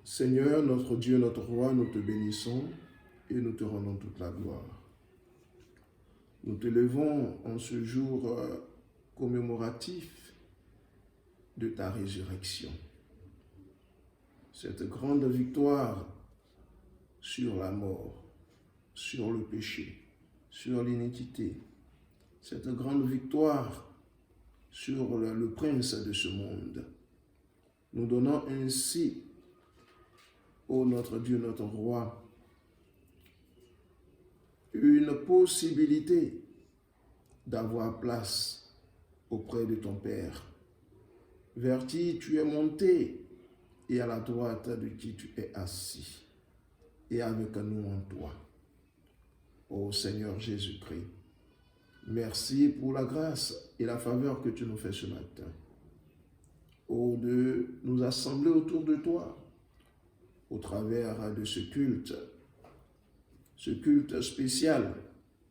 Seigneur, notre Dieu, notre Roi, nous te bénissons et nous te rendons toute la gloire. Nous te levons en ce jour commémoratif de ta résurrection. Cette grande victoire sur la mort, sur le péché, sur l'iniquité. Cette grande victoire sur le prince de ce monde. Nous donnons ainsi, ô notre Dieu, notre Roi, une possibilité d'avoir place auprès de ton Père, vers qui tu es monté et à la droite de qui tu es assis, et avec nous en toi. Ô Seigneur Jésus-Christ, merci pour la grâce et la faveur que tu nous fais ce matin. Ô de nous assembler autour de toi, au travers de ce culte spécial,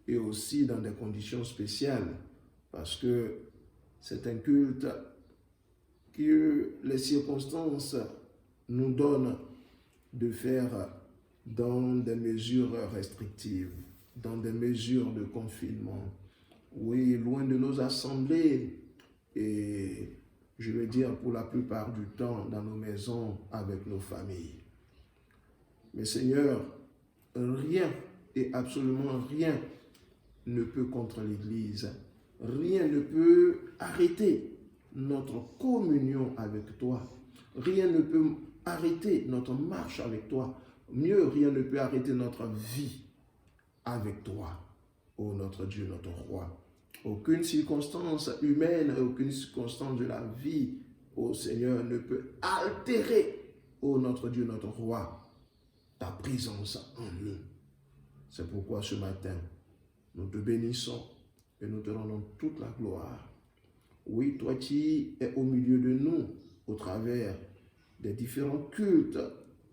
et aussi dans des conditions spéciales, parce que c'est un culte que les circonstances nous donnent de faire dans des mesures restrictives, dans des mesures de confinement. Oui, loin de nos assemblées, et je veux dire pour la plupart du temps dans nos maisons avec nos familles. Mais Seigneur, rien et absolument rien ne peut contre l'Église. Rien ne peut arrêter notre communion avec toi. Rien ne peut arrêter notre marche avec toi. Mieux, rien ne peut arrêter notre vie avec toi, ô notre Dieu, notre Roi. Aucune circonstance humaine, aucune circonstance de la vie, ô Seigneur, ne peut altérer, ô notre Dieu, notre Roi, ta présence en nous. C'est pourquoi ce matin, nous te bénissons et nous te rendons toute la gloire. Oui, toi qui es au milieu de nous, au travers des différents cultes,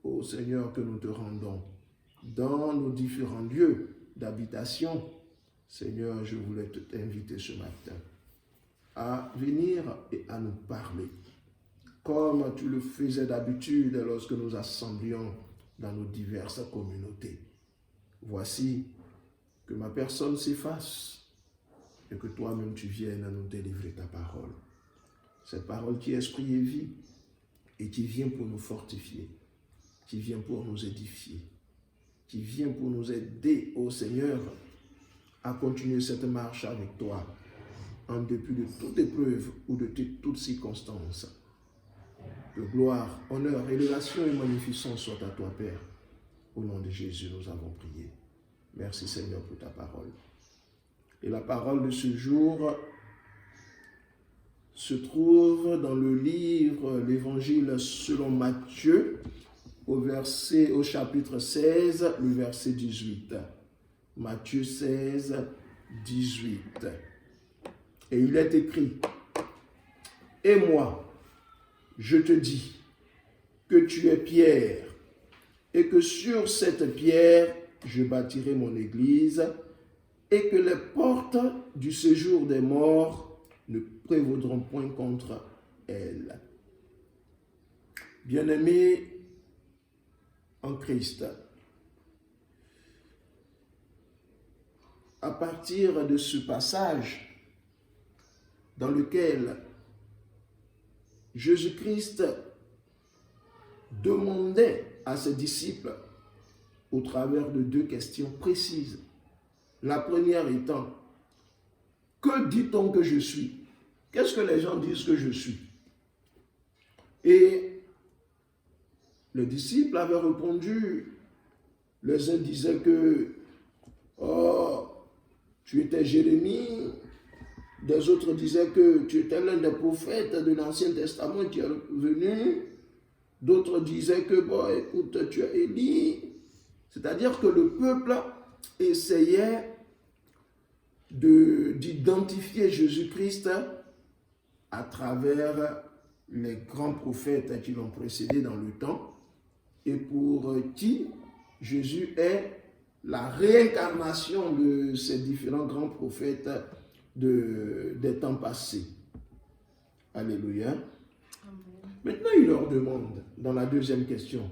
ô Seigneur, que nous te rendons, dans nos différents lieux d'habitation. Seigneur, je voulais t'inviter ce matin à venir et à nous parler, comme tu le faisais d'habitude lorsque nous assemblions dans nos diverses communautés. Voici que ma personne s'efface et que toi-même tu viennes nous délivrer ta parole. Cette parole qui est esprit et vie et qui vient pour nous fortifier, qui vient pour nous édifier, qui vient pour nous aider, ô Seigneur, à continuer cette marche avec toi en dépit de toute épreuve ou de toute circonstance. Que gloire, honneur, élévation et magnificence soient à toi, Père. Au nom de Jésus, nous avons prié. Merci Seigneur pour ta parole. Et la parole de ce jour se trouve dans le livre, l'Évangile selon Matthieu, au chapitre 16, le verset 18. Matthieu 16, 18. Et il est écrit, « Et moi, je te dis que tu es Pierre, et que sur cette pierre, je bâtirai mon église, et que les portes du séjour des morts ne prévaudront point contre elle. » Bien-aimés en Christ, à partir de ce passage dans lequel Jésus-Christ demandait à ses disciples au travers de deux questions précises. La première étant, que dit-on que je suis? Qu'est-ce que les gens disent que je suis? Et les disciples avaient répondu, les uns disaient que, oh, tu étais Jérémie, des autres disaient que tu étais l'un des prophètes de l'Ancien Testament qui est venu, d'autres disaient que, bon, écoute, tu es Élie. C'est-à-dire que le peuple essayait d'identifier Jésus-Christ à travers les grands prophètes qui l'ont précédé dans le temps et pour qui Jésus est la réincarnation de ces différents grands prophètes des temps passés. Alléluia. Amen. Maintenant, il leur demande, dans la deuxième question,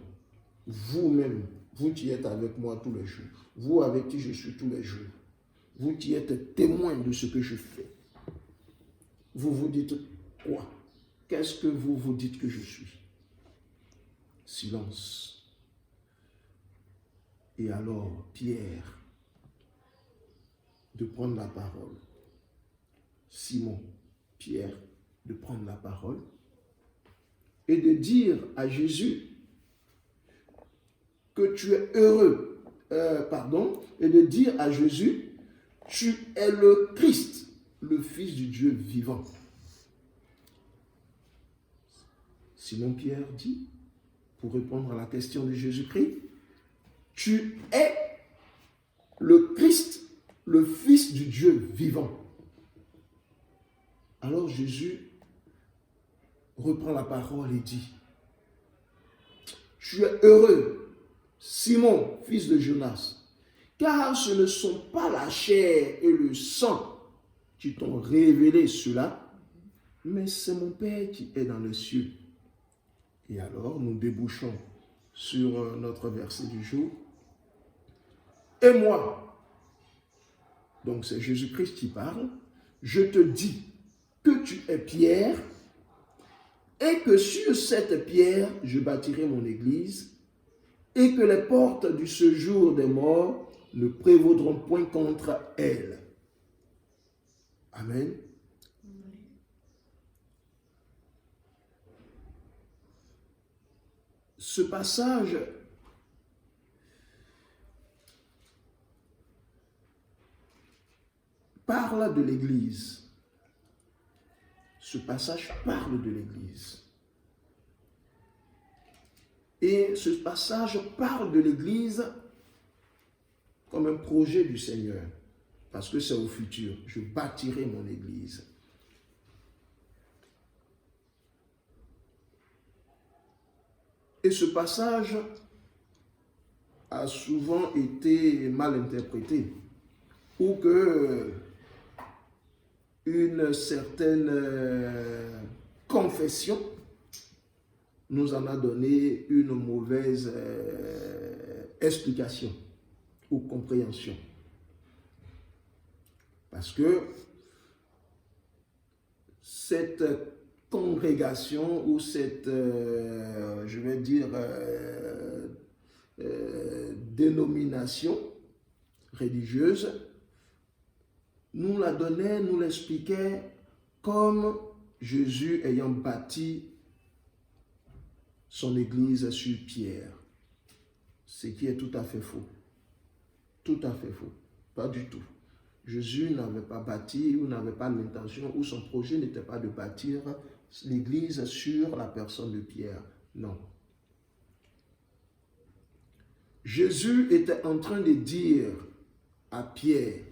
vous-même, vous qui êtes avec moi tous les jours, vous avec qui je suis tous les jours, vous qui êtes témoin de ce que je fais, vous vous dites quoi? Qu'est-ce que vous vous dites que je suis? Silence. Et alors, Pierre, de prendre la parole. Simon, Pierre, de prendre la parole et de dire à Jésus que tu es heureux, et de dire à Jésus, tu es le Christ, le Fils du Dieu vivant. Simon-Pierre dit, pour répondre à la question de Jésus-Christ, tu es le Christ, le Fils du Dieu vivant. Alors Jésus reprend la parole et dit, tu es heureux, Simon, fils de Jonas, car ce ne sont pas la chair et le sang qui t'ont révélé cela, mais c'est mon Père qui est dans les cieux. Et alors, nous débouchons sur notre verset du jour. Et moi, donc c'est Jésus-Christ qui parle, je te dis que tu es Pierre, et que sur cette pierre, je bâtirai mon église, et que les portes du séjour des morts ne prévaudront point contre elle. Amen. Ce passage parle de l'Église. Ce passage parle de l'Église. Et ce passage parle de l'Église comme un projet du Seigneur. Parce que c'est au futur. Je bâtirai mon Église. Et ce passage a souvent été mal interprété. Ou que une certaine confession nous en a donné une mauvaise explication ou compréhension. Parce que cette congrégation ou cette, dénomination religieuse nous la donnait, nous l'expliquait comme Jésus ayant bâti son église sur pierre. Ce qui est tout à fait faux. Tout à fait faux. Pas du tout. Jésus n'avait pas bâti ou n'avait pas l'intention ou son projet n'était pas de bâtir l'église sur la personne de Pierre. Non. Jésus était en train de dire à Pierre,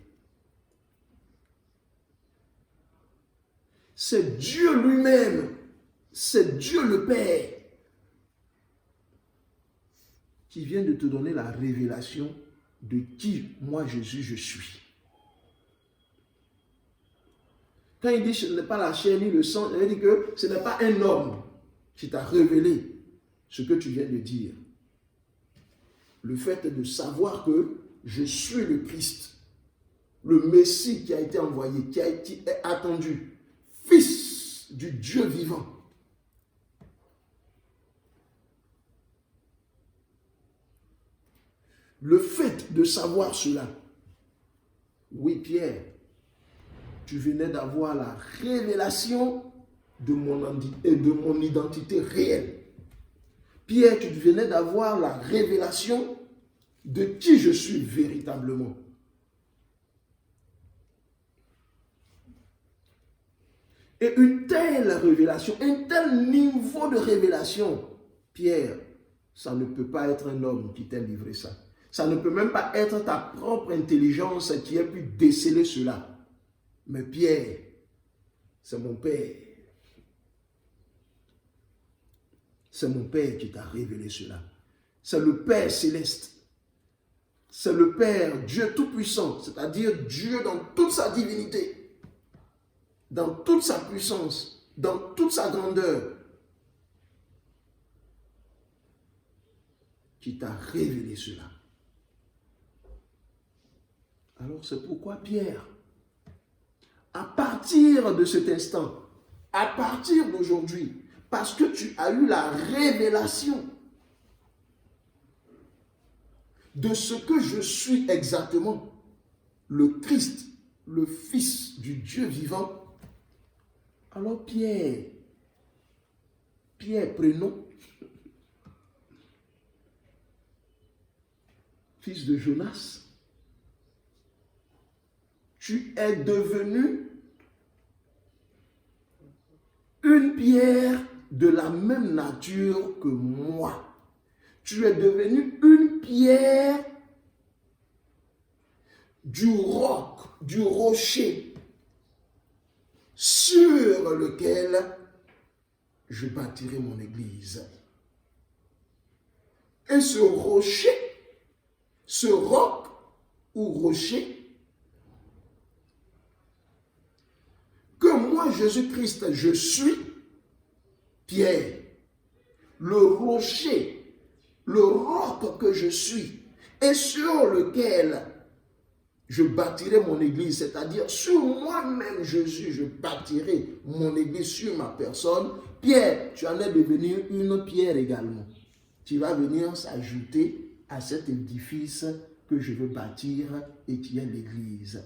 c'est Dieu lui-même, c'est Dieu le Père qui vient de te donner la révélation de qui, moi Jésus, je suis. Quand il dit ce n'est pas la chair ni le sang, il dit que ce n'est pas un homme qui t'a révélé ce que tu viens de dire. Le fait de savoir que je suis le Christ, le Messie qui a été envoyé, qui est attendu, Fils du Dieu vivant. Le fait de savoir cela, oui Pierre, tu venais d'avoir la révélation de mon identité réelle. Pierre, tu venais d'avoir la révélation de qui je suis véritablement. Et une telle révélation, un tel niveau de révélation, Pierre, ça ne peut pas être un homme qui t'a livré ça. Ça ne peut même pas être ta propre intelligence qui a pu déceler cela. Mais Pierre, c'est mon Père. C'est mon Père qui t'a révélé cela. C'est le Père céleste. C'est le Père, Dieu tout-puissant, c'est-à-dire Dieu dans toute sa divinité, dans toute sa puissance, dans toute sa grandeur, qui t'a révélé cela. Alors c'est pourquoi Pierre, à partir de cet instant, à partir d'aujourd'hui, parce que tu as eu la révélation de ce que je suis exactement, le Christ, le Fils du Dieu vivant, alors Pierre, prénom, fils de Jonas, tu es devenu une pierre de la même nature que moi. Tu es devenu une pierre du roc, du rocher, sur lequel je bâtirai mon église. Et ce rocher, ce roc ou rocher, que moi, Jésus-Christ, je suis, Pierre, le rocher, le roc que je suis, et sur lequel je bâtirai mon église, c'est-à-dire sur moi-même, Jésus, je bâtirai mon église sur ma personne. Pierre, tu en es devenu une pierre également. Tu vas venir s'ajouter à cet édifice que je veux bâtir et qui est l'église.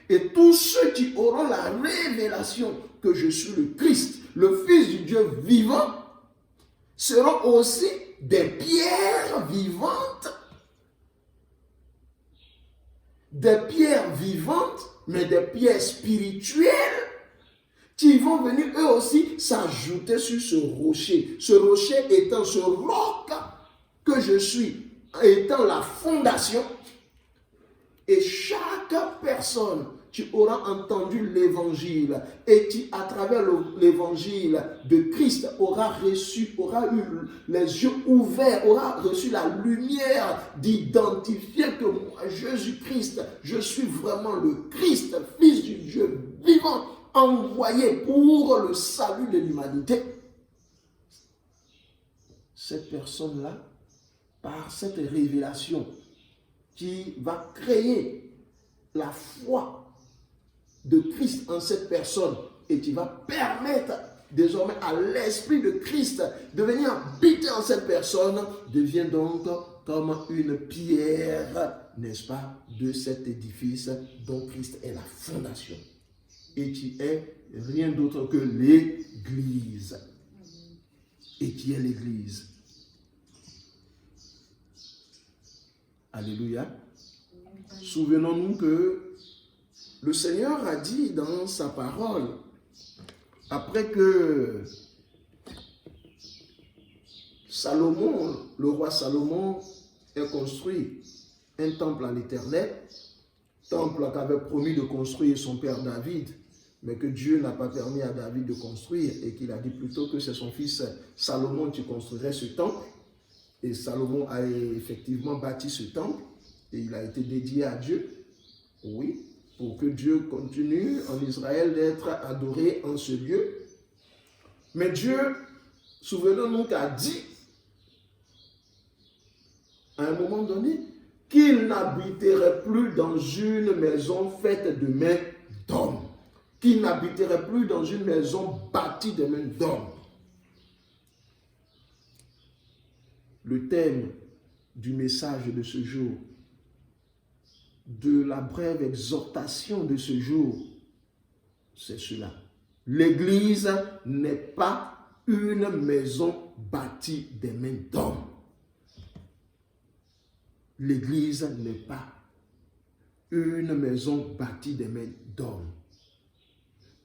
Et tous ceux qui auront la révélation que je suis le Christ, le Fils du Dieu vivant, seront aussi des pierres vivantes. Des pierres vivantes, mais des pierres spirituelles qui vont venir eux aussi s'ajouter sur ce rocher. Ce rocher étant ce roc que je suis, étant la fondation. Et chaque personne qui aura entendu l'évangile et qui, à travers l'évangile de Christ, aura eu les yeux ouverts, aura reçu la lumière d'identifier que moi, Jésus-Christ, je suis vraiment le Christ, Fils du Dieu vivant, envoyé pour le salut de l'humanité. Cette personne-là, par cette révélation, qui va créer la foi de Christ en cette personne et qui va permettre désormais à l'Esprit de Christ de venir habiter en cette personne, devient donc comme une pierre, n'est-ce pas, de cet édifice dont Christ est la fondation et qui est rien d'autre que l'Église. Et qui est l'Église. Alléluia. Souvenons-nous que le Seigneur a dit dans sa parole, après que Salomon, le roi Salomon, ait construit un temple à l'Éternel, temple qu'avait promis de construire son père David, mais que Dieu n'a pas permis à David de construire et qu'il a dit plutôt que c'est son fils Salomon qui construirait ce temple. Et Salomon a effectivement bâti ce temple et il a été dédié à Dieu. Oui, pour que Dieu continue en Israël d'être adoré en ce lieu. Mais Dieu, souvenons-nous, qu'a dit à un moment donné qu'il n'habiterait plus dans une maison faite de mains d'hommes. Qu'il n'habiterait plus dans une maison bâtie de mains d'hommes. Le thème du message de ce jour, de la brève exhortation de ce jour, c'est cela. L'Église n'est pas une maison bâtie des mains d'hommes. L'Église n'est pas une maison bâtie des mains d'hommes.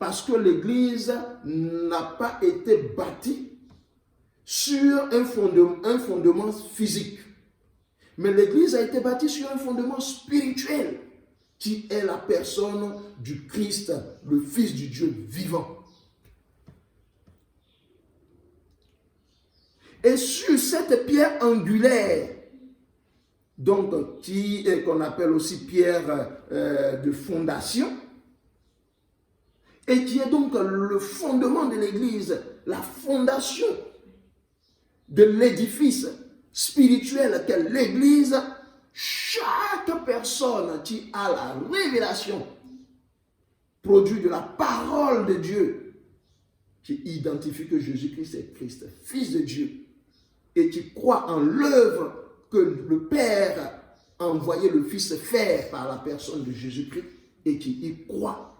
Parce que l'Église n'a pas été bâtie sur un fondement physique. Mais l'Église a été bâtie sur un fondement spirituel qui est la personne du Christ, le Fils du Dieu vivant. Et sur cette pierre angulaire, donc qu'on appelle aussi pierre de fondation, et qui est donc le fondement de l'Église, la fondation de l'édifice spirituel spirituelle qu'est l'Église, chaque personne qui a la révélation produit de la parole de Dieu, qui identifie que Jésus-Christ est Christ, Fils de Dieu, et qui croit en l'œuvre que le Père a envoyé le Fils faire par la personne de Jésus-Christ, et qui y croit,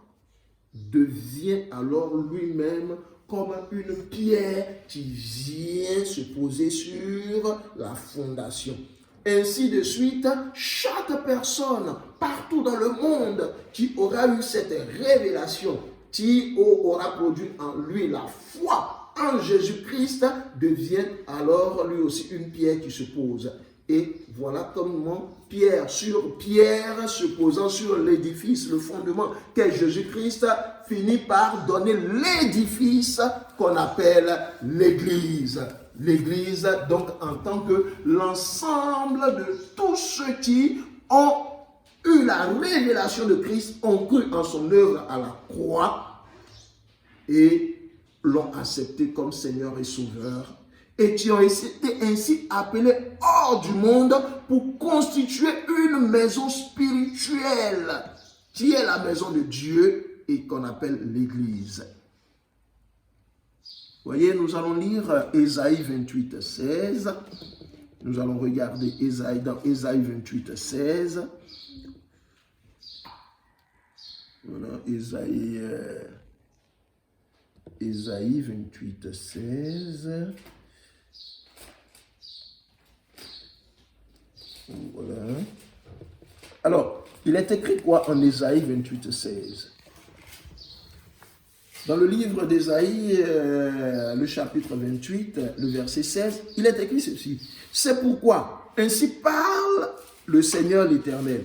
devient alors lui-même comme une pierre qui vient se poser sur la fondation. Ainsi de suite, chaque personne partout dans le monde qui aura eu cette révélation, qui aura produit en lui la foi en Jésus-Christ, devient alors lui aussi une pierre qui se pose. Et voilà comment pierre sur pierre, se posant sur l'édifice, le fondement qu'est Jésus-Christ, finit par donner l'édifice qu'on appelle l'Église. L'Église, donc, en tant que l'ensemble de tous ceux qui ont eu la révélation de Christ, ont cru en son œuvre à la croix et l'ont accepté comme Seigneur et Sauveur, et qui ont été ainsi appelés hors du monde pour constituer une maison spirituelle, qui est la maison de Dieu et qu'on appelle l'Église. Voyez, nous allons lire Ésaïe 28, 16. Nous allons regarder dans Ésaïe 28, 16. Voilà, Ésaïe 28, 16. Voilà. Alors, il est écrit quoi en Ésaïe 28, 16? Dans le livre d'Ésaïe, le chapitre 28, le verset 16, il est écrit ceci. C'est pourquoi, ainsi parle le Seigneur l'Éternel.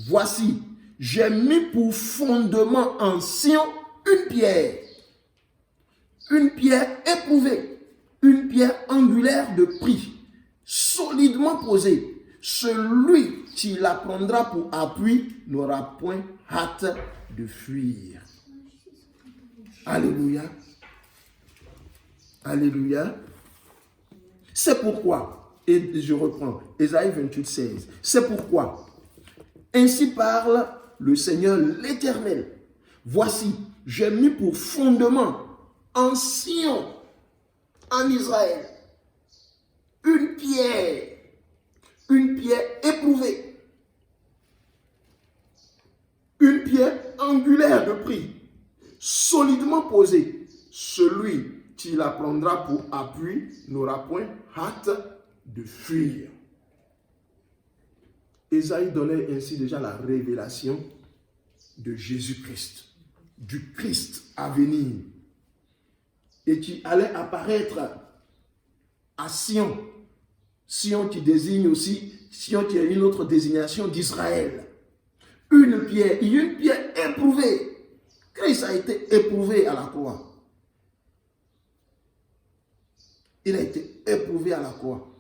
Voici, j'ai mis pour fondement en Sion une pierre éprouvée, une pierre angulaire de prix, solidement posée. Celui qui la prendra pour appui n'aura point hâte de fuir. Alléluia. Alléluia. C'est pourquoi, et je reprends, Ésaïe 28, 16. C'est pourquoi, ainsi parle le Seigneur l'Éternel. Voici, j'ai mis pour fondement en Sion, en Israël, une pierre éprouvée, une pierre angulaire de prix, solidement posée. Celui qui la prendra pour appui n'aura point hâte de fuir. Ésaïe donnait ainsi déjà la révélation de Jésus-Christ, du Christ à venir, et qui allait apparaître à Sion. Sion qui désigne aussi, Sion qui a une autre désignation d'Israël. Une pierre éprouvée. Christ a été éprouvé à la croix. Il a été éprouvé à la croix.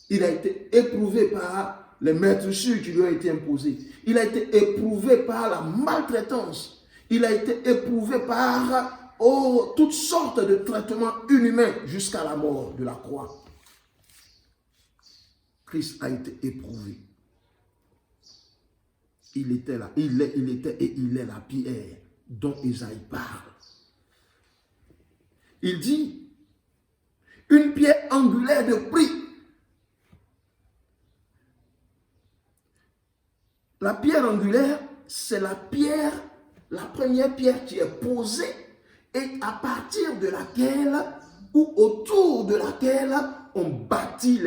Il a été éprouvé par les maîtresses qui lui ont été imposées. Il a été éprouvé par la maltraitance. Il a été éprouvé par toutes sortes de traitements inhumains jusqu'à la mort de la croix. Christ a été éprouvé. Il était là, il était et il est la pierre dont Ésaïe parle. Il dit, une pierre angulaire de prix. La pierre angulaire, c'est la première pierre qui est posée et à partir de laquelle ou autour de laquelle on bâtit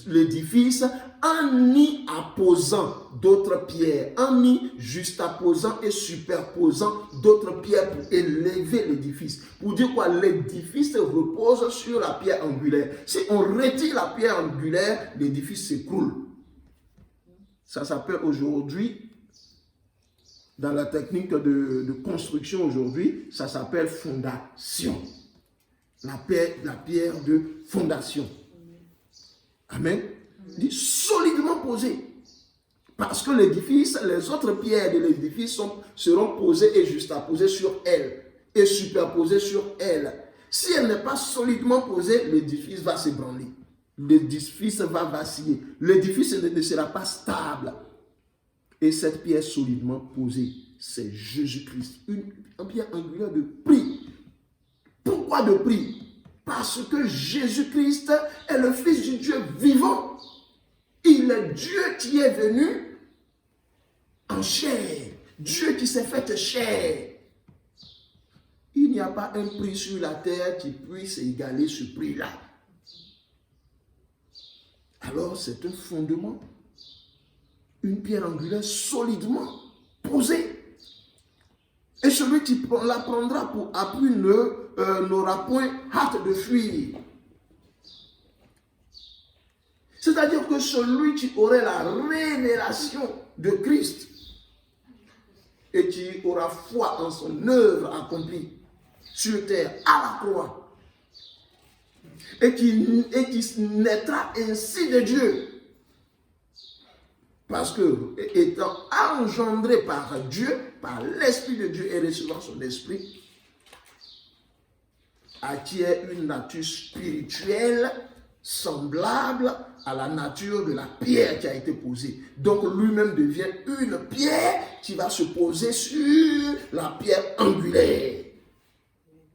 l'édifice en y apposant d'autres pierres, en y juxtaposant et superposant d'autres pierres pour élever l'édifice. Pour dire quoi? L'édifice repose sur la pierre angulaire. Si on retire la pierre angulaire, l'édifice s'écroule. Ça s'appelle aujourd'hui, dans la technique de construction aujourd'hui, ça s'appelle fondation. La pierre de fondation. Amen. Il dit solidement posé. Parce que l'édifice, les autres pierres de l'édifice seront posées et juxtaposées sur elle. Et superposées sur elle. Si elle n'est pas solidement posée, l'édifice va s'ébranler. l'édifice va vaciller. L'édifice ne sera pas stable. Et cette pierre solidement posée, c'est Jésus-Christ. Une pierre angulaire de prix. Pourquoi de prix? Parce que Jésus-Christ est le Fils du Dieu vivant. Il est Dieu qui est venu en chair. Dieu qui s'est fait chair. Il n'y a pas un prix sur la terre qui puisse égaler ce prix-là. Alors c'est un fondement, une pierre angulaire solidement posée. Et celui qui la prendra pour appui n'aura point hâte de fuir. C'est-à-dire que celui qui aurait la révélation de Christ et qui aura foi en son œuvre accomplie sur terre à la croix, et qui naîtra ainsi de Dieu. Parce que, étant engendré par Dieu, par l'Esprit de Dieu et recevant son Esprit, acquiert une nature spirituelle semblable à la nature de la pierre qui a été posée. Donc lui-même devient une pierre qui va se poser sur la pierre angulaire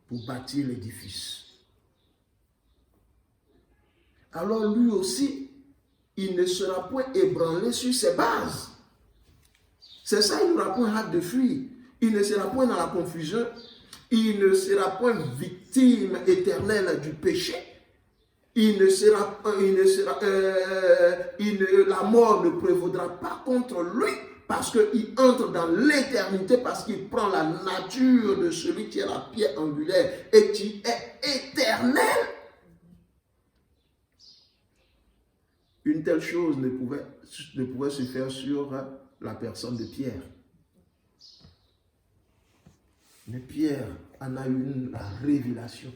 pour bâtir l'édifice. Alors lui aussi, il ne sera point ébranlé sur ses bases. C'est ça, il n'aura point hâte de fuir. Il ne sera point dans la confusion. Il ne sera point victime éternelle du péché. La mort ne prévaudra pas contre lui parce qu'il entre dans l'éternité, parce qu'il prend la nature de celui qui est la pierre angulaire et qui est éternel. Une telle chose ne pouvait se faire sur la personne de Pierre. Mais Pierre en a eu la révélation.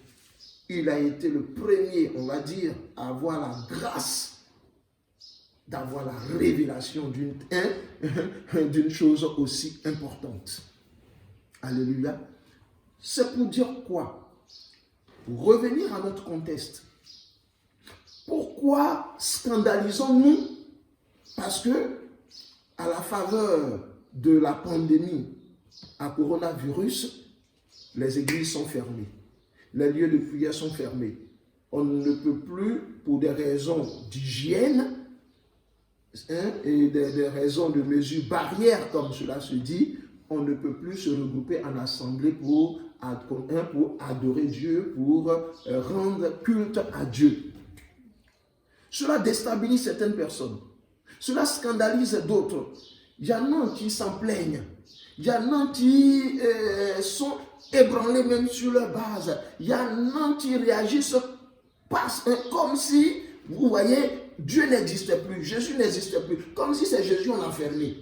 Il a été le premier, on va dire, à avoir la grâce d'avoir la révélation d'une chose aussi importante. Alléluia. C'est pour dire quoi? Pour revenir à notre contexte. Pourquoi scandalisons-nous? Parce que, à la faveur de la pandémie à coronavirus, les églises sont fermées. Les lieux de prière sont fermés. On ne peut plus, pour des raisons d'hygiène et des raisons de mesures barrières, comme cela se dit, on ne peut plus se regrouper en assemblée pour adorer Dieu, pour rendre culte à Dieu. Cela déstabilise certaines personnes. Cela scandalise d'autres. Il y en a qui s'en plaignent. Il y en a qui sont ébranlés même sur leur base. Il y en a qui réagissent comme si, vous voyez, Dieu n'existait plus, Jésus n'existait plus. Comme si c'est Jésus qu'on a fermé.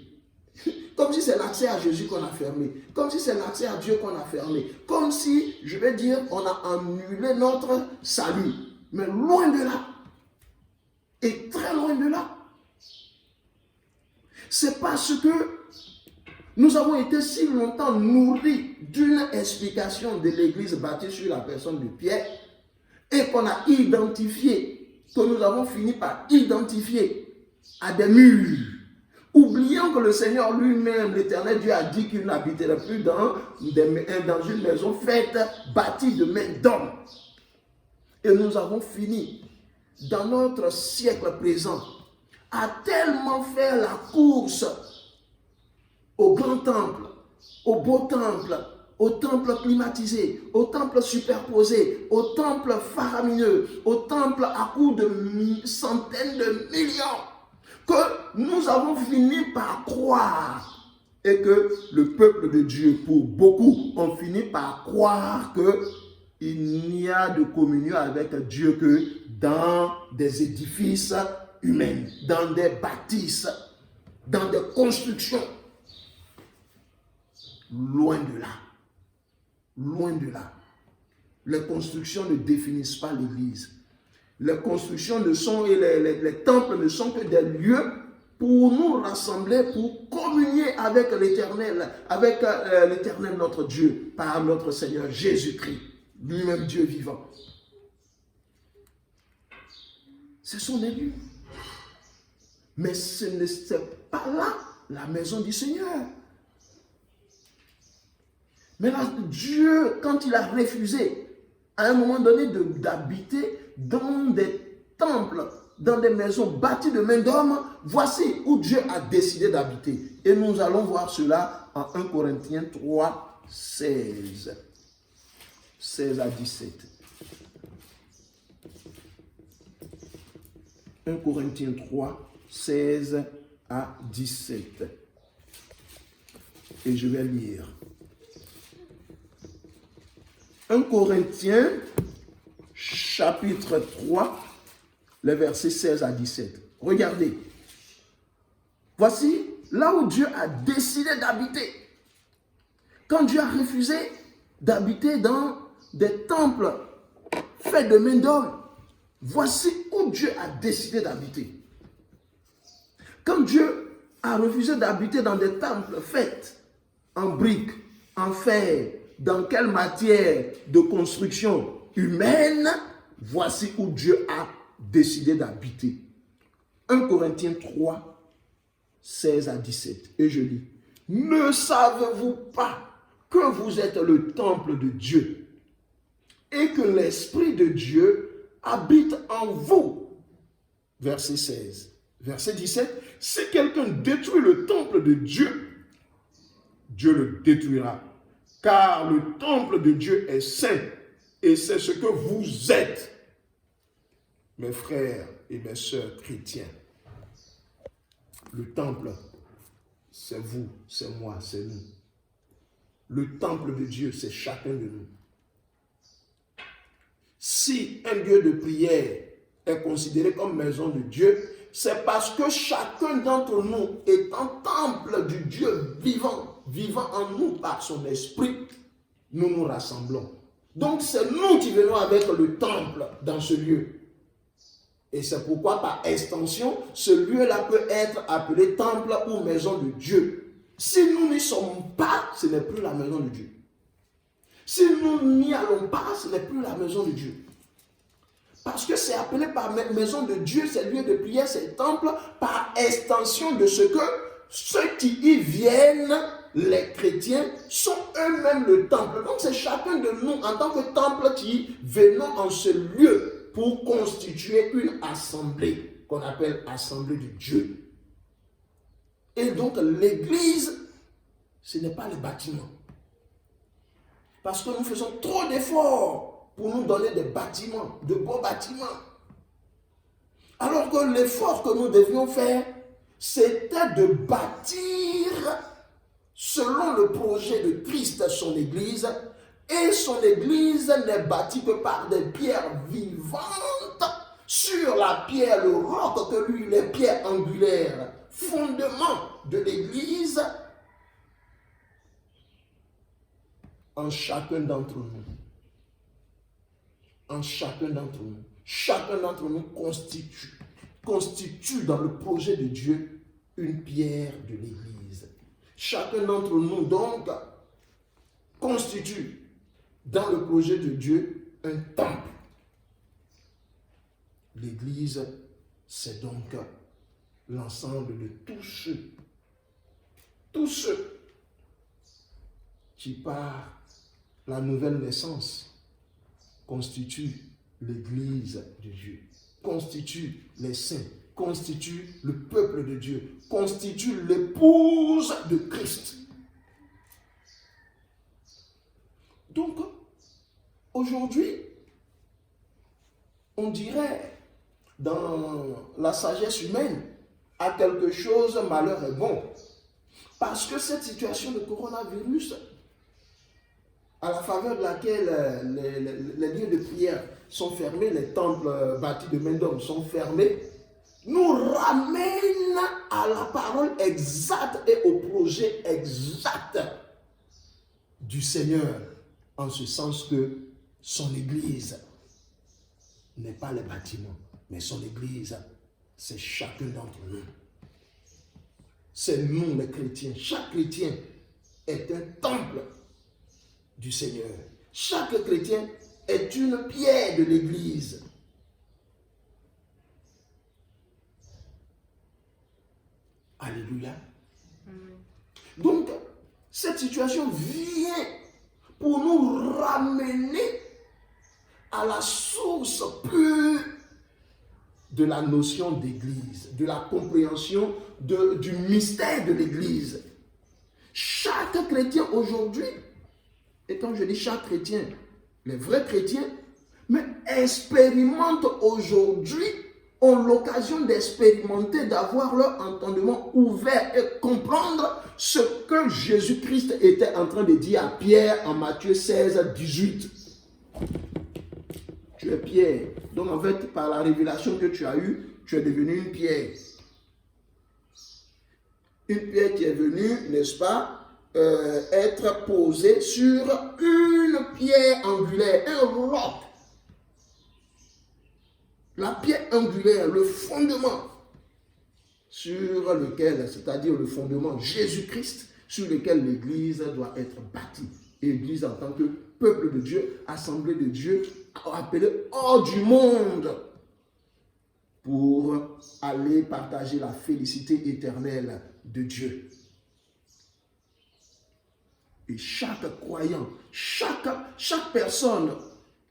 Comme si c'est l'accès à Jésus qu'on a fermé. Comme si c'est l'accès à Dieu qu'on a fermé. Comme si, je vais dire, on a annulé notre salut. Mais loin de là. Et très loin de là. C'est parce que nous avons été si longtemps nourris d'une explication de l'Église bâtie sur la personne de Pierre et qu'on a identifié, que nous avons fini par identifier à des murs, oubliant que le Seigneur lui-même, l'Éternel Dieu, a dit qu'il n'habiterait plus dans une maison faite, bâtie de mains d'hommes. Et nous avons fini, dans notre siècle présent, à tellement faire la course au grand temple, au beau temple, au temple climatisé, au temple superposé, au temple faramineux, au temple à coups de centaines de millions, que nous avons fini par croire et que le peuple de Dieu, pour beaucoup, ont fini par croire qu'il n'y a de communion avec Dieu que dans des édifices humains, dans des bâtisses, dans des constructions. Loin de là. Loin de là. Les constructions ne définissent pas l'Église. Les constructions les temples ne sont que des lieux pour nous rassembler, pour communier avec l'Éternel, notre Dieu, par notre Seigneur Jésus-Christ, lui-même Dieu vivant. c'est son élu. Mais ce n'est pas là la maison du Seigneur. Mais là, Dieu, quand il a refusé à un moment donné d'habiter dans des temples, dans des maisons bâties de main d'homme, voici où Dieu a décidé d'habiter. Et nous allons voir cela en 1 Corinthiens 3, 16. 16 à 17. 1 Corinthiens 3, 16 à 17. Et je vais lire. 1 Corinthiens, chapitre 3, les versets 16 à 17. Regardez. Voici là où Dieu a décidé d'habiter. Quand Dieu a refusé d'habiter dans des temples faits de main d'homme, voici où Dieu a décidé d'habiter. Quand Dieu a refusé d'habiter dans des temples faits en briques, en fer, dans quelle matière de construction humaine, voici où Dieu a décidé d'habiter. 1 Corinthiens 3, 16 à 17. Et je lis. Ne savez-vous pas que vous êtes le temple de Dieu et que l'Esprit de Dieu habite en vous? Verset 16. Verset 17. Si quelqu'un détruit le temple de Dieu, Dieu le détruira. Car le temple de Dieu est saint et c'est ce que vous êtes, mes frères et mes sœurs chrétiens. Le temple, c'est vous, c'est moi, c'est nous. Le temple de Dieu, c'est chacun de nous. Si un lieu de prière est considéré comme maison de Dieu, c'est parce que chacun d'entre nous est un temple du Dieu vivant, vivant en nous par son esprit, nous nous rassemblons. Donc c'est nous qui venons avec le temple dans ce lieu. Et c'est pourquoi par extension, ce lieu-là peut être appelé temple ou maison de Dieu. Si nous n'y sommes pas, ce n'est plus la maison de Dieu. Si nous n'y allons pas, ce n'est plus la maison de Dieu. Parce que c'est appelé par maison de Dieu, c'est lieu de prière, c'est temple, par extension de ce que ceux qui y viennent, les chrétiens, sont eux-mêmes le temple. Donc c'est chacun de nous en tant que temple qui venons en ce lieu pour constituer une assemblée qu'on appelle assemblée de Dieu. Et donc l'église, ce n'est pas le bâtiment. Parce que nous faisons trop d'efforts pour nous donner des bâtiments, de beaux bâtiments. Alors que l'effort que nous devions faire, c'était de bâtir selon le projet de Christ son Église. Et son Église n'est bâtie que par des pierres vivantes sur la pierre, le roc que lui, les pierres angulaires, fondement de l'Église, en chacun d'entre nous. En chacun d'entre nous. Chacun d'entre nous constitue dans le projet de Dieu une pierre de l'Église. Chacun d'entre nous, donc, constitue dans le projet de Dieu un temple. L'Église, c'est donc l'ensemble de tous ceux qui, par la nouvelle naissance, constituent l'Église de Dieu, constituent les saints, constituent le peuple de Dieu, constituent l'épouse de Christ. Donc, aujourd'hui, on dirait, dans la sagesse humaine, à quelque chose, malheur est bon. Parce que cette situation de coronavirus, à la faveur de laquelle les lieux de prière sont fermés, les temples bâtis de main d'homme sont fermés, nous ramène à la parole exacte et au projet exact du Seigneur, en ce sens que son Église n'est pas les bâtiments, mais son Église, c'est chacun d'entre nous. C'est nous les chrétiens. Chaque chrétien est un temple du Seigneur. Chaque chrétien est une pierre de l'Église. Alléluia. Donc, cette situation vient pour nous ramener à la source pure de la notion d'église, de la compréhension du mystère de l'église. Chaque chrétien aujourd'hui, et quand je dis chaque chrétien, les vrais chrétiens, mais expérimentent aujourd'hui, ont l'occasion d'expérimenter, d'avoir leur entendement ouvert et comprendre ce que Jésus-Christ était en train de dire à Pierre en Matthieu 16, 18. Tu es Pierre. Donc en fait, par la révélation que tu as eue, tu es devenu une pierre. Une pierre qui est venue, n'est-ce pas, être posée sur une pierre angulaire, un roc. La pierre angulaire, le fondement sur lequel, c'est-à-dire le fondement Jésus-Christ, sur lequel l'Église doit être bâtie. Église en tant que peuple de Dieu, assemblée de Dieu, appelée hors du monde, pour aller partager la félicité éternelle de Dieu. Et chaque croyant, chaque personne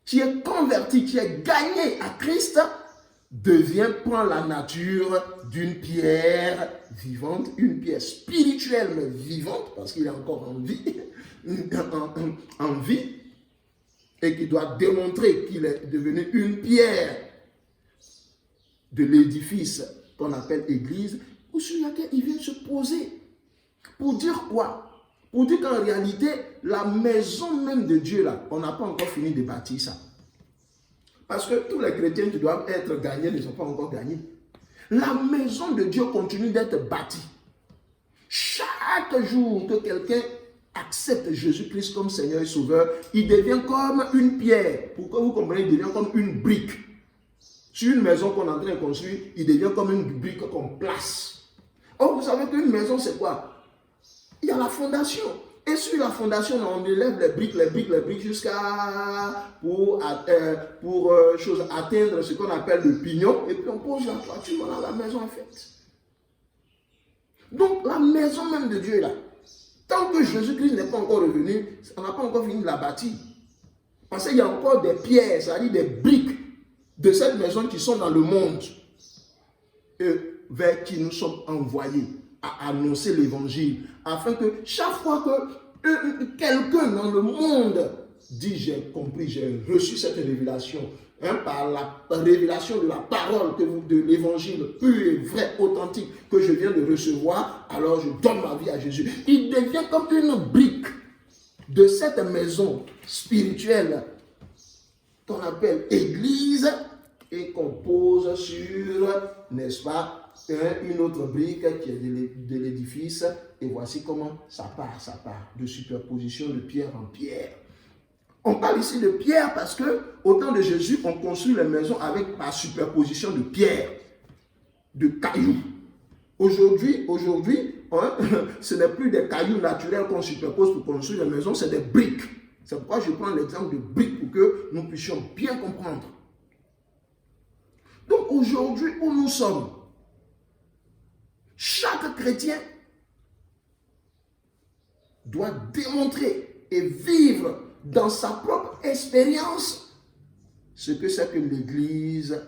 qui est convertie, qui est gagnée à Christ, prend la nature d'une pierre vivante, une pierre spirituelle mais vivante, parce qu'il est encore en vie, et qui doit démontrer qu'il est devenu une pierre de l'édifice qu'on appelle Église, ou sur laquelle il vient se poser. Pour dire quoi? Pour dire qu'en réalité, la maison même de Dieu, là, on n'a pas encore fini de bâtir ça. Parce que tous les chrétiens qui doivent être gagnés ne sont pas encore gagnés. La maison de Dieu continue d'être bâtie. Chaque jour que quelqu'un accepte Jésus-Christ comme Seigneur et Sauveur, il devient comme une pierre. Pour que vous compreniez, il devient comme une brique. Sur une maison qu'on est en train de construire, il devient comme une brique qu'on place. Or, vous savez qu'une maison, c'est quoi? Il y a la fondation. Et sur la fondation, on élève les briques jusqu'à pour atteindre ce qu'on appelle le pignon. Et puis on pose la toiture, voilà, la maison est faite. Donc la maison même de Dieu est là. Tant que Jésus-Christ n'est pas encore revenu, on n'a pas encore fini de la bâtir. Parce qu'il y a encore des pierres, c'est-à-dire des briques de cette maison qui sont dans le monde. Et vers qui nous sommes envoyés à annoncer l'évangile, afin que chaque fois que quelqu'un dans le monde dit j'ai compris, j'ai reçu cette révélation, par la révélation de la parole, de l'évangile pur et vrai, authentique, que je viens de recevoir, alors je donne ma vie à Jésus. Il devient comme une brique de cette maison spirituelle qu'on appelle Église et qu'on pose sur, n'est-ce pas, une autre brique qui est de l'édifice. Et voici comment ça part de superposition de pierre en pierre. On parle ici de pierre parce que au temps de Jésus, on construit les maisons avec par superposition de pierres, de cailloux. Aujourd'hui, ce n'est plus des cailloux naturels qu'on superpose pour construire les maisons, c'est des briques. C'est pourquoi je prends l'exemple de briques pour que nous puissions bien comprendre. Donc aujourd'hui où nous sommes, chaque chrétien doit démontrer et vivre dans sa propre expérience ce que c'est que l'Église,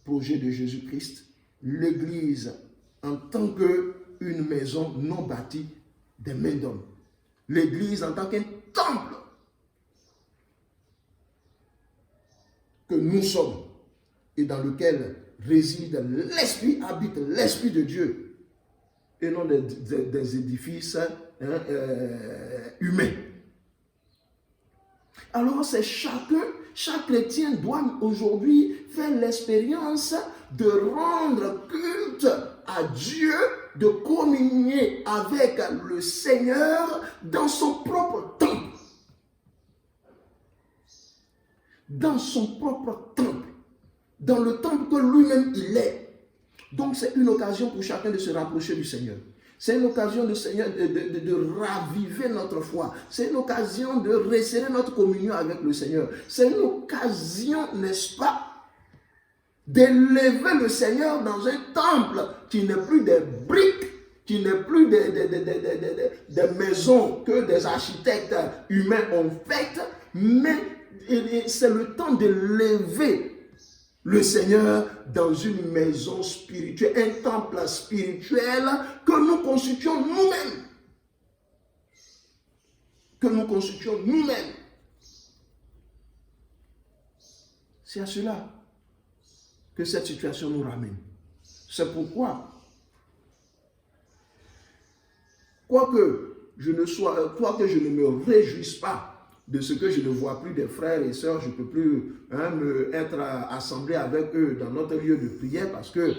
projet de Jésus-Christ, l'Église en tant qu'une maison non bâtie des mains d'hommes, l'Église en tant qu'un temple que nous sommes et dans lequel réside l'Esprit, habite l'Esprit de Dieu et non des édifices humains. Alors c'est chaque chrétien doit aujourd'hui faire l'expérience de rendre culte à Dieu, de communier avec le Seigneur dans son propre temple. Dans son propre temple. Dans le temple que lui-même il est. Donc c'est une occasion pour chacun de se rapprocher du Seigneur. C'est une occasion de raviver notre foi. C'est une occasion de resserrer notre communion avec le Seigneur. C'est une occasion, n'est-ce pas, d'élever le Seigneur dans un temple qui n'est plus des briques, qui n'est plus des maisons que des architectes humains ont faites, mais c'est le temps d'élever le Seigneur dans une maison spirituelle, un temple spirituel que nous constituons nous-mêmes. Que nous constituons nous-mêmes. C'est à cela que cette situation nous ramène. C'est pourquoi, quoique je ne me réjouisse pas de ce que je ne vois plus des frères et sœurs, je ne peux plus être assemblé avec eux dans notre lieu de prière parce que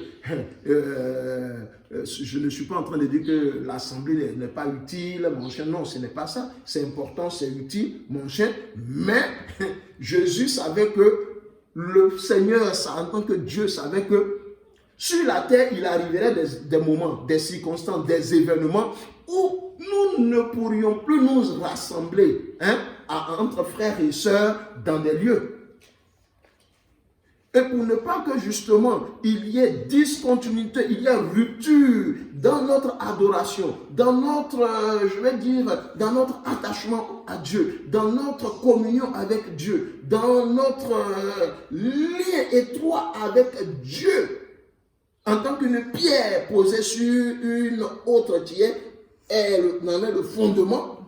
je ne suis pas en train de dire que l'assemblée n'est pas utile, mon cher. Non, ce n'est pas ça. C'est important, c'est utile, mon cher. Mais Jésus savait que le Seigneur, en tant que Dieu, savait que sur la terre, il arriverait des moments, des circonstances, des événements où nous ne pourrions plus nous rassembler entre frères et sœurs dans des lieux. Et pour ne pas que justement il y ait discontinuité, il y ait rupture dans notre adoration, dans notre, dans notre attachement à Dieu, dans notre communion avec Dieu, dans notre lien étroit avec Dieu, en tant qu'une pierre posée sur une autre qui en est le fondement.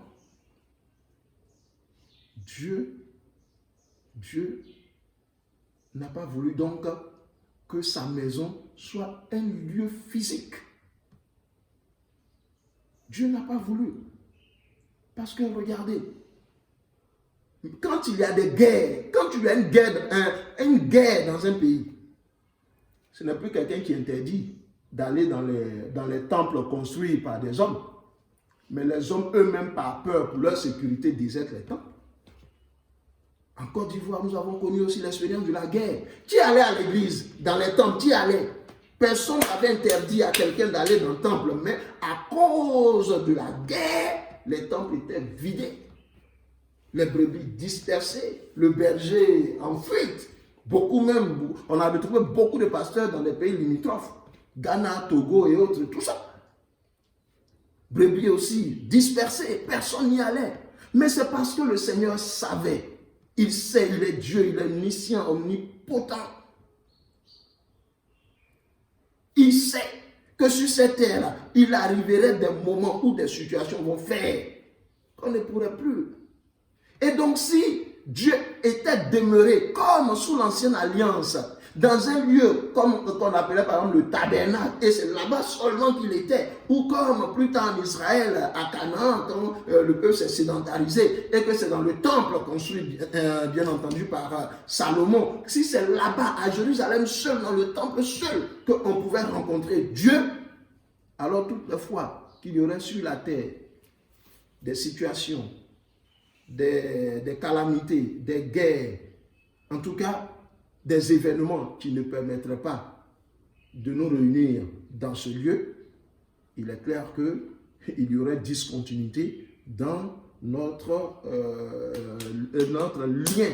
Dieu n'a pas voulu donc que sa maison soit un lieu physique. Dieu n'a pas voulu. Parce que regardez, quand il y a des guerres, quand il y a une guerre dans un pays, ce n'est plus quelqu'un qui interdit d'aller dans les temples construits par des hommes. Mais les hommes eux-mêmes, par peur pour leur sécurité, désertent les temples. En Côte d'Ivoire, nous avons connu aussi l'expérience de la guerre. Qui allait à l'église, dans les temples, qui allait? Personne n'avait interdit à quelqu'un d'aller dans le temple, mais à cause de la guerre, les temples étaient vidés. Les brebis dispersées, le berger en fuite. Beaucoup même, on a retrouvé beaucoup de pasteurs dans les pays limitrophes, Ghana, Togo et autres, tout ça. Brebis aussi dispersées, personne n'y allait. Mais c'est parce que le Seigneur savait. Il sait, il est Dieu, il est omniscient, omnipotent. Il sait que sur cette terre-là, il arriverait des moments où des situations vont faire qu'on ne pourrait plus. Et donc si Dieu était demeuré comme sous l'ancienne alliance, dans un lieu comme qu'on appelait par exemple le tabernacle, et c'est là-bas seulement qu'il était, ou comme plus tard en Israël, à Canaan, quand le peuple s'est sédentarisé, et que c'est dans le temple construit, bien entendu, par Salomon, si c'est là-bas, à Jérusalem seul, dans le temple seul, qu'on pouvait rencontrer Dieu, alors toutes les fois qu'il y aurait sur la terre des situations, des calamités, des guerres, en tout cas, des événements qui ne permettraient pas de nous réunir dans ce lieu, il est clair qu'il y aurait discontinuité dans notre lien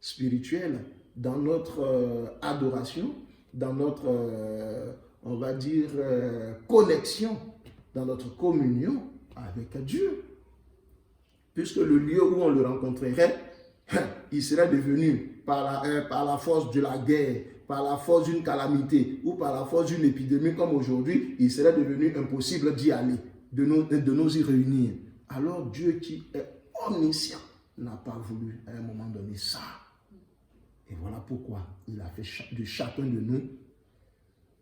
spirituel, dans notre adoration, dans notre, on va dire, connexion, dans notre communion avec Dieu. Puisque le lieu où on le rencontrerait, il serait devenu par la force de la guerre, par la force d'une calamité ou par la force d'une épidémie comme aujourd'hui, il serait devenu impossible d'y aller, de nous y réunir. Alors Dieu qui est omniscient n'a pas voulu à un moment donné ça. Et voilà pourquoi il a fait de chacun de nous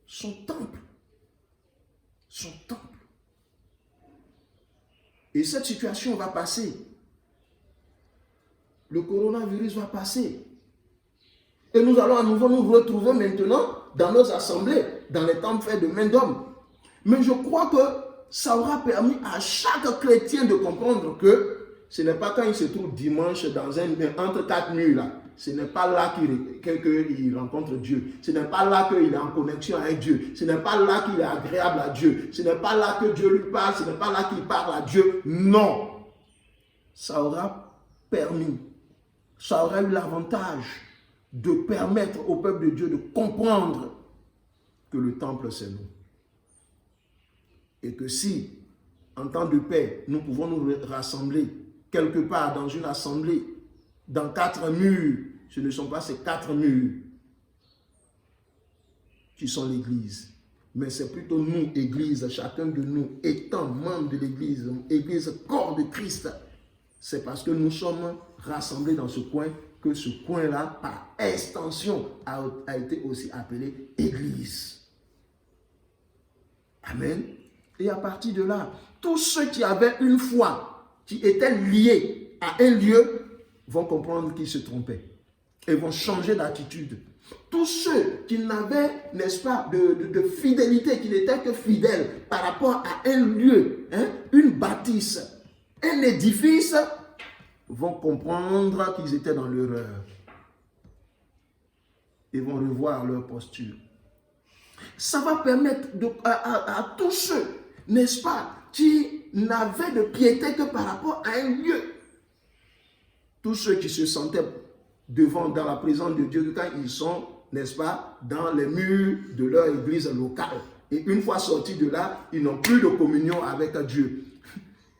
son temple. Son temple. Et cette situation va passer. Le coronavirus va passer. Et nous allons à nouveau nous retrouver maintenant dans nos assemblées, dans les temples faits de main d'homme. Mais je crois que ça aura permis à chaque chrétien de comprendre que ce n'est pas quand il se trouve dimanche entre quatre murs là. Ce n'est pas là qu'il rencontre Dieu. Ce n'est pas là qu'il est en connexion avec Dieu. Ce n'est pas là qu'il est agréable à Dieu. Ce n'est pas là que Dieu lui parle. Ce n'est pas là qu'il parle à Dieu. Non. Ça aura permis. Ça aurait eu l'avantage de permettre au peuple de Dieu de comprendre que le temple, c'est nous. Et que si, en temps de paix, nous pouvons nous rassembler quelque part dans une assemblée, dans 4 murs, ce ne sont pas ces 4 murs qui sont l'Église, mais c'est plutôt nous, Église, chacun de nous étant membre de l'Église, Église corps de Christ. C'est parce que nous sommes rassemblés dans ce coin que ce coin-là, par extension, a été aussi appelé Église. Amen. Et à partir de là, tous ceux qui avaient une foi, qui étaient liés à un lieu, vont comprendre qu'ils se trompaient et vont changer d'attitude. Tous ceux qui n'avaient, n'est-ce pas, de fidélité, qui n'étaient que fidèles par rapport à un lieu, une bâtisse, un édifice, vont comprendre qu'ils étaient dans l'erreur et vont revoir leur posture. Ça va permettre à tous ceux, n'est-ce pas, qui n'avaient de piété que par rapport à un lieu. Tous ceux qui se sentaient dans la présence de Dieu quand ils sont, n'est-ce pas, dans les murs de leur église locale. Et une fois sortis de là, ils n'ont plus de communion avec Dieu.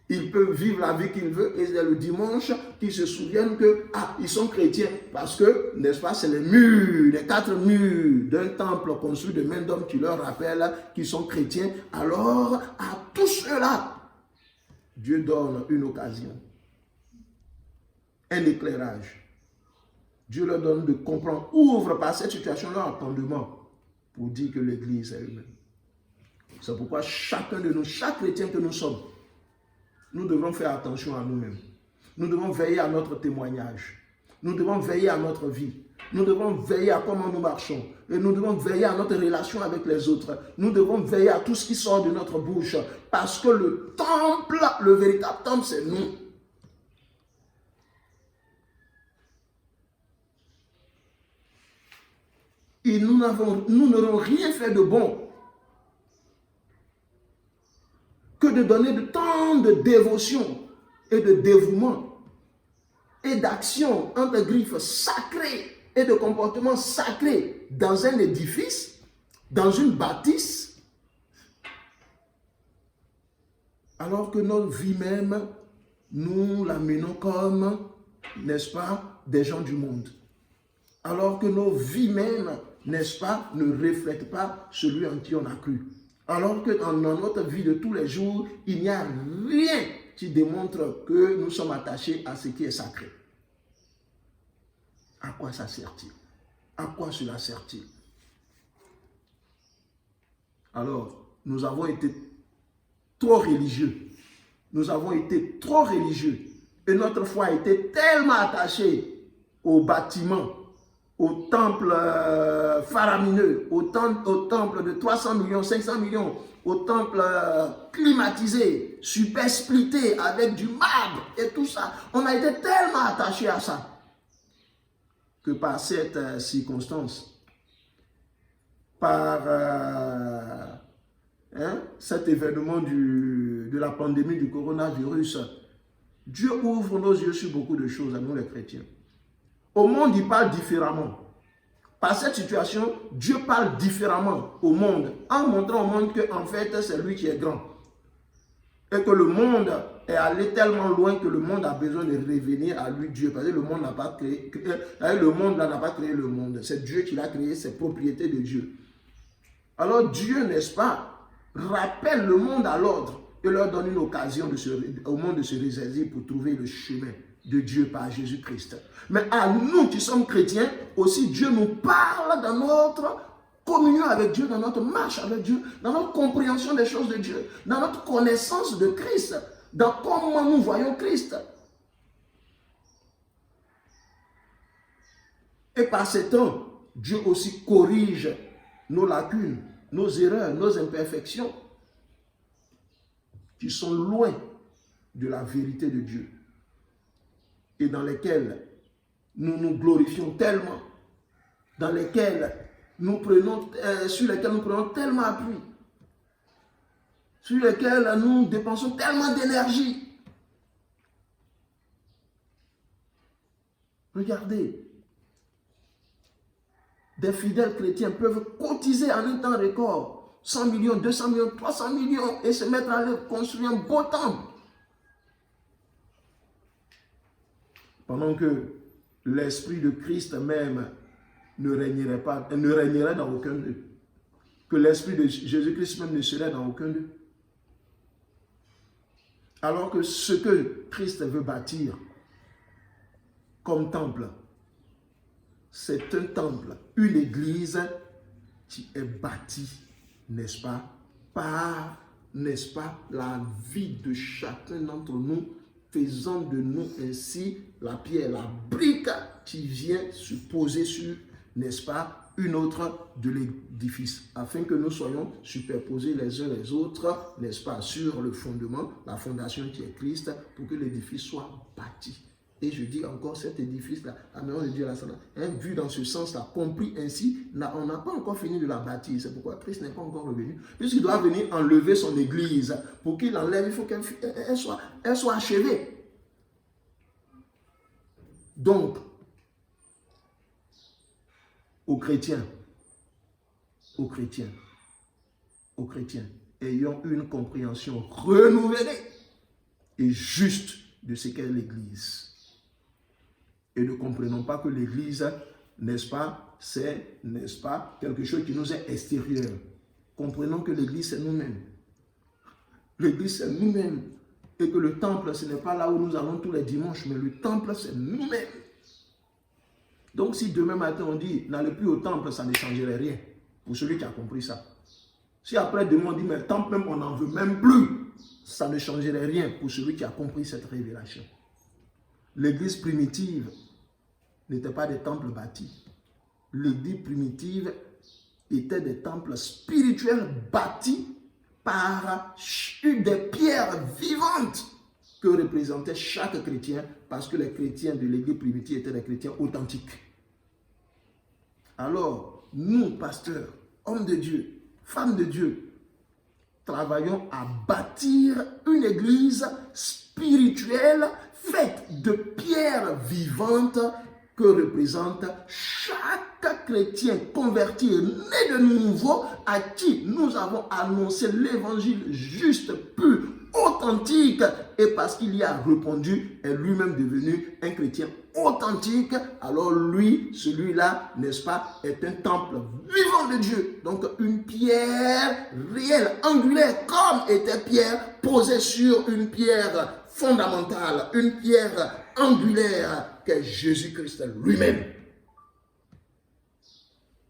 Ils peuvent vivre la vie qu'ils veulent et c'est le dimanche qu'ils se souviennent que, ils sont chrétiens. Parce que, n'est-ce pas, c'est les murs, les 4 murs d'un temple construit de main d'homme qui leur rappellent qu'ils sont chrétiens. Alors, à tous ceux-là, Dieu donne une occasion, un éclairage. Dieu leur donne de comprendre, ouvre par cette situation leur entendement pour dire que l'Église est humaine. C'est pourquoi chacun de nous, chaque chrétien que nous sommes, nous devons faire attention à nous-mêmes. Nous devons veiller à notre témoignage. Nous devons veiller à notre vie. Nous devons veiller à comment nous marchons. Et nous devons veiller à notre relation avec les autres. Nous devons veiller à tout ce qui sort de notre bouche. Parce que le temple, le véritable temple, c'est nous. Et nous n'aurons rien fait de bon que de donner de tant de dévotion et de dévouement et d'action entre griffes sacrées et de comportements sacrés dans un édifice, dans une bâtisse, alors que notre vie même, nous la menons comme, n'est-ce pas, des gens du monde. Alors que nos vies même, n'est-ce pas, ne reflètent pas celui en qui on a cru. Alors que dans notre vie de tous les jours, il n'y a rien qui démontre que nous sommes attachés à ce qui est sacré. À quoi ça sert-il? À quoi cela sert-il? Alors, nous avons été trop religieux. Nous avons été trop religieux. Et notre foi a été tellement attachée aux bâtiments, au temple faramineux, au temple de 300 millions, 500 millions, au temple climatisé, super splitté, avec du marbre et tout ça. On a été tellement attachés à ça que par cette circonstance, par cet événement de la pandémie du coronavirus, Dieu ouvre nos yeux sur beaucoup de choses à nous les chrétiens. Au monde, il parle différemment. Par cette situation, Dieu parle différemment au monde, en montrant au monde qu'en fait, c'est lui qui est grand. Et que le monde est allé tellement loin que le monde a besoin de revenir à lui, Dieu. Parce que le monde n'a pas créé, le monde n'a pas créé le monde. C'est Dieu qui l'a créé, c'est propriété de Dieu. Alors Dieu, n'est-ce pas, rappelle le monde à l'ordre et leur donne une occasion au monde de se ressaisir pour trouver le chemin de Dieu par Jésus-Christ. Mais à nous qui sommes chrétiens, aussi Dieu nous parle dans notre communion avec Dieu, dans notre marche avec Dieu, dans notre compréhension des choses de Dieu, dans notre connaissance de Christ, dans comment nous voyons Christ. Et par ce temps, Dieu aussi corrige nos lacunes, nos erreurs, nos imperfections, qui sont loin de la vérité de Dieu et dans lesquelles nous nous glorifions tellement, dans lesquelles nous prenons, sur lesquelles nous prenons tellement appui, sur lesquelles nous dépensons tellement d'énergie. Regardez, des fidèles chrétiens peuvent cotiser en un temps record 100 millions, 200 millions, 300 millions et se mettre à construire un beau temple. Pendant que l'Esprit de Christ même ne régnerait dans aucun d'eux. Que l'Esprit de Jésus-Christ même ne serait dans aucun d'eux. Alors que ce que Christ veut bâtir comme temple, c'est un temple, une église qui est bâtie, n'est-ce pas, par, n'est-ce pas, la vie de chacun d'entre nous, faisant de nous ainsi la pierre, la brique qui vient se poser sur, n'est-ce pas, une autre de l'édifice, afin que nous soyons superposés les uns les autres, n'est-ce pas, sur le fondement, la fondation qui est Christ, pour que l'édifice soit bâti. Et je dis encore, cet édifice-là, la maison de Dieu, là, vu dans ce sens-là, compris ainsi, on n'a pas encore fini de la bâtir. C'est pourquoi Christ n'est pas encore revenu. Puisqu'il doit venir enlever son église. Pour qu'il enlève, il faut qu'elle soit achevée. Donc, aux chrétiens, ayons une compréhension renouvelée et juste de ce qu'est l'Église. Et ne comprenons pas que l'Église, n'est-ce pas, c'est, n'est-ce pas, quelque chose qui nous est extérieur. Comprenons que l'Église, c'est nous-mêmes. L'Église, c'est nous-mêmes. Et que le temple, ce n'est pas là où nous allons tous les dimanches, mais le temple, c'est nous-mêmes. Donc, si demain matin, on dit, n'allez plus au temple, ça ne changerait rien. Pour celui qui a compris ça. Si après demain, on dit, mais le temple même, on n'en veut même plus, ça ne changerait rien pour celui qui a compris cette révélation. L'église primitive n'était pas des temples bâtis. L'église primitive était des temples spirituels bâtis par une des pierres vivantes que représentait chaque chrétien, parce que les chrétiens de l'église primitive étaient des chrétiens authentiques. Alors, nous, pasteurs, hommes de Dieu, femmes de Dieu, travaillons à bâtir une église spirituelle faite de pierres vivantes que représente chaque chrétien converti et né de nouveau à qui nous avons annoncé l'évangile juste, pur, authentique, et parce qu'il y a répondu, est lui-même devenu un chrétien authentique. Alors lui, celui-là, n'est-ce pas, est un temple vivant de Dieu. Donc une pierre réelle, angulaire, comme était Pierre, posée sur une pierre fondamentale, une pierre angulaire qu'est Jésus-Christ lui-même.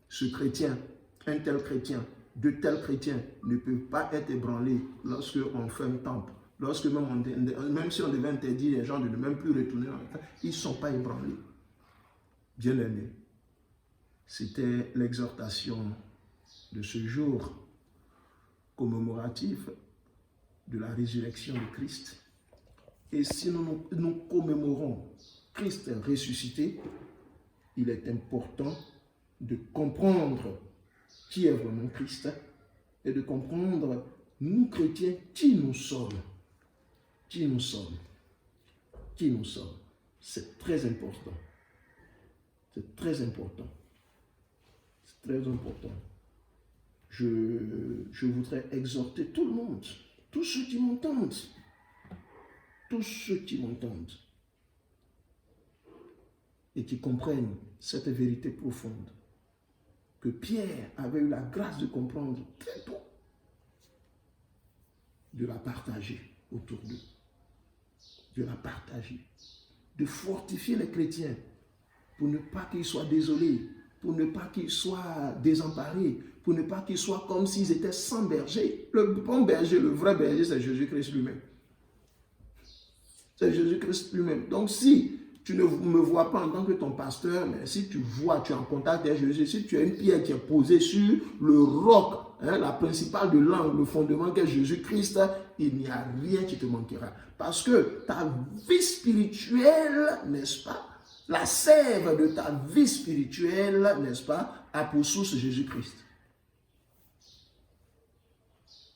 Ce chrétien, un tel chrétien, de tels chrétiens ne peuvent pas être ébranlés lorsque on fait un temple. Lorsque même si on devait interdire les gens de ne même plus retourner dans le temple, ils ne sont pas ébranlés. Bien-aimés, c'était l'exhortation de ce jour commémoratif de la résurrection de Christ. Et si nous commémorons Christ ressuscité, il est important de comprendre qui est vraiment Christ et de comprendre, nous chrétiens, qui nous sommes. Qui nous sommes. Qui nous sommes. C'est très important. C'est très important. C'est très important. Je voudrais exhorter tout le monde, tous ceux qui m'entendent, et qui comprennent cette vérité profonde, que Pierre avait eu la grâce de comprendre très tôt, de la partager autour d'eux, de la partager, de fortifier les chrétiens pour ne pas qu'ils soient désolés, pour ne pas qu'ils soient désemparés, pour ne pas qu'ils soient comme s'ils étaient sans berger. Le bon berger, le vrai berger, c'est Jésus-Christ lui-même. C'est Jésus-Christ lui-même. Donc si tu ne me vois pas en tant que ton pasteur, mais si tu vois, tu es en contact avec Jésus, si tu as une pierre qui est posée sur le roc, la principale de l'angle, le fondement qu'est Jésus-Christ, il n'y a rien qui te manquera. Parce que ta vie spirituelle, n'est-ce pas, la sève de ta vie spirituelle, n'est-ce pas, a pour source Jésus-Christ.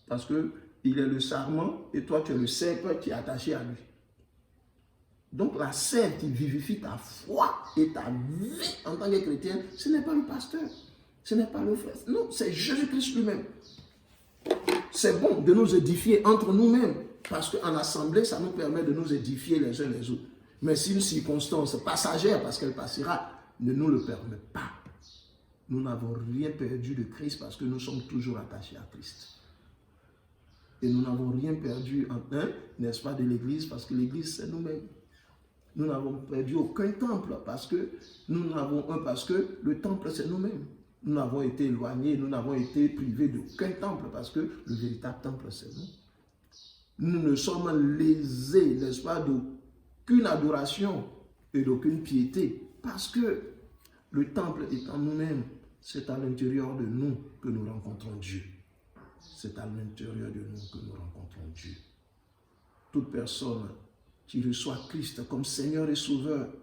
Parce qu'il est le sarment et toi tu es le cèpe qui est attaché à lui. Donc la sève qui vivifie ta foi et ta vie en tant que chrétien, ce n'est pas le pasteur, ce n'est pas le frère. Non, c'est Jésus-Christ lui-même. C'est bon de nous édifier entre nous-mêmes, parce qu'en assemblée, ça nous permet de nous édifier les uns les autres. Mais si une circonstance passagère, parce qu'elle passera, ne nous le permet pas, nous n'avons rien perdu de Christ parce que nous sommes toujours attachés à Christ. Et nous n'avons rien perdu n'est-ce pas, de l'Église, parce que l'Église, c'est nous-mêmes. Nous n'avons perdu aucun temple parce que parce que le temple, c'est nous-mêmes. Nous n'avons été éloignés, nous n'avons été privés d'aucun temple parce que le véritable temple, c'est nous. Nous ne sommes lésés, n'est-ce pas, d'aucune adoration et d'aucune piété parce que le temple étant nous-mêmes, c'est à l'intérieur de nous que nous rencontrons Dieu. C'est à l'intérieur de nous que nous rencontrons Dieu. Toute personne qui reçoit Christ comme Seigneur et Sauveur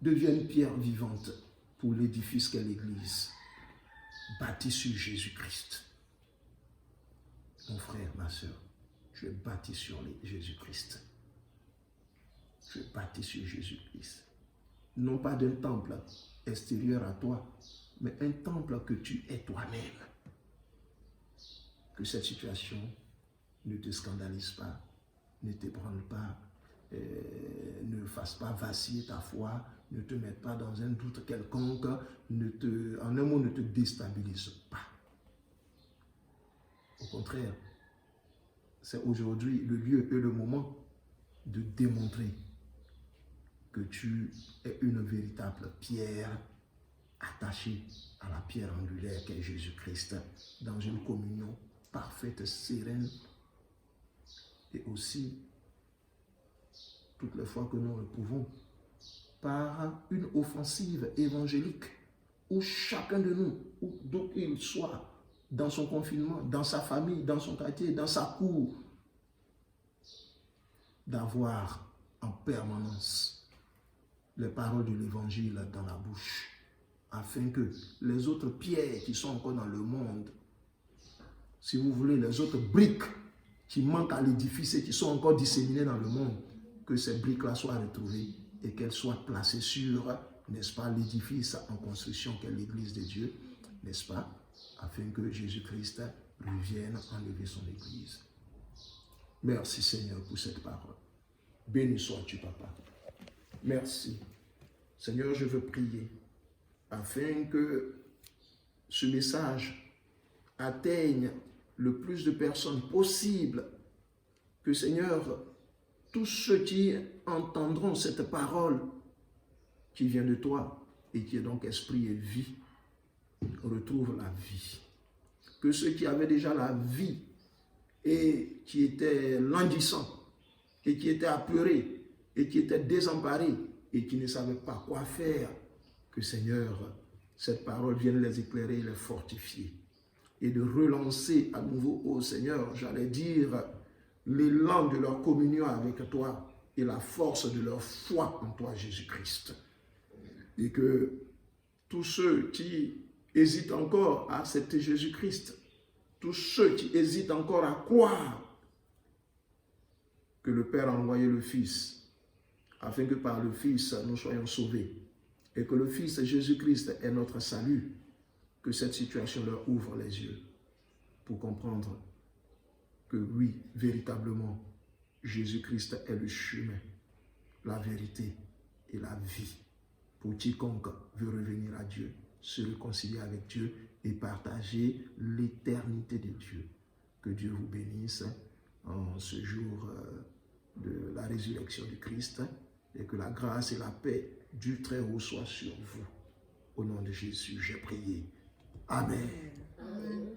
devient une pierre vivante pour l'édifice qu'est l'Église, bâtie sur Jésus-Christ. Mon frère, ma soeur, je suis bâti sur Jésus-Christ. Je suis bâti sur Jésus-Christ. Non pas d'un temple extérieur à toi, mais un temple que tu es toi-même. Que cette situation ne te scandalise pas, ne t'ébranle pas, ne fasse pas vaciller ta foi, ne te mette pas dans un doute quelconque, en un mot, ne te déstabilise pas. Au contraire, c'est aujourd'hui le lieu et le moment de démontrer que tu es une véritable pierre attachée à la pierre angulaire qu'est Jésus-Christ, dans une communion parfaite, sereine, et aussi, toutes les fois que nous le pouvons, par une offensive évangélique, où chacun de nous, d'où qu'il soit, dans son confinement, dans sa famille, dans son quartier, dans sa cour, d'avoir en permanence les paroles de l'évangile dans la bouche, afin que les autres pierres qui sont encore dans le monde, si vous voulez, les autres briques qui manquent à l'édifice et qui sont encore disséminées dans le monde, que ces briques-là soient retrouvées et qu'elles soient placées sur, n'est-ce pas, l'édifice en construction qu'est l'Église de Dieu, n'est-ce pas, afin que Jésus-Christ revienne enlever son Église. Merci Seigneur pour cette parole. Béni sois-tu, Papa. Merci. Seigneur, je veux prier afin que ce message atteigne le plus de personnes possible, que Seigneur, tous ceux qui entendront cette parole qui vient de toi et qui est donc esprit et vie, retrouvent la vie. Que ceux qui avaient déjà la vie et qui étaient languissants et qui étaient apeurés et qui étaient désemparés et qui ne savaient pas quoi faire, que Seigneur, cette parole vienne les éclairer et les fortifier et de relancer à nouveau, ô Seigneur, j'allais dire, l'élan de leur communion avec toi et la force de leur foi en toi, Jésus-Christ. Et que tous ceux qui hésitent encore à accepter Jésus-Christ, tous ceux qui hésitent encore à croire que le Père a envoyé le Fils, afin que par le Fils nous soyons sauvés, et que le Fils Jésus-Christ est notre salut, que cette situation leur ouvre les yeux pour comprendre que oui, véritablement, Jésus-Christ est le chemin, la vérité et la vie pour quiconque veut revenir à Dieu, se réconcilier avec Dieu et partager l'éternité de Dieu. Que Dieu vous bénisse en ce jour de la résurrection du Christ et que la grâce et la paix du Très-Haut soient sur vous. Au nom de Jésus, j'ai prié. Amen. Amen.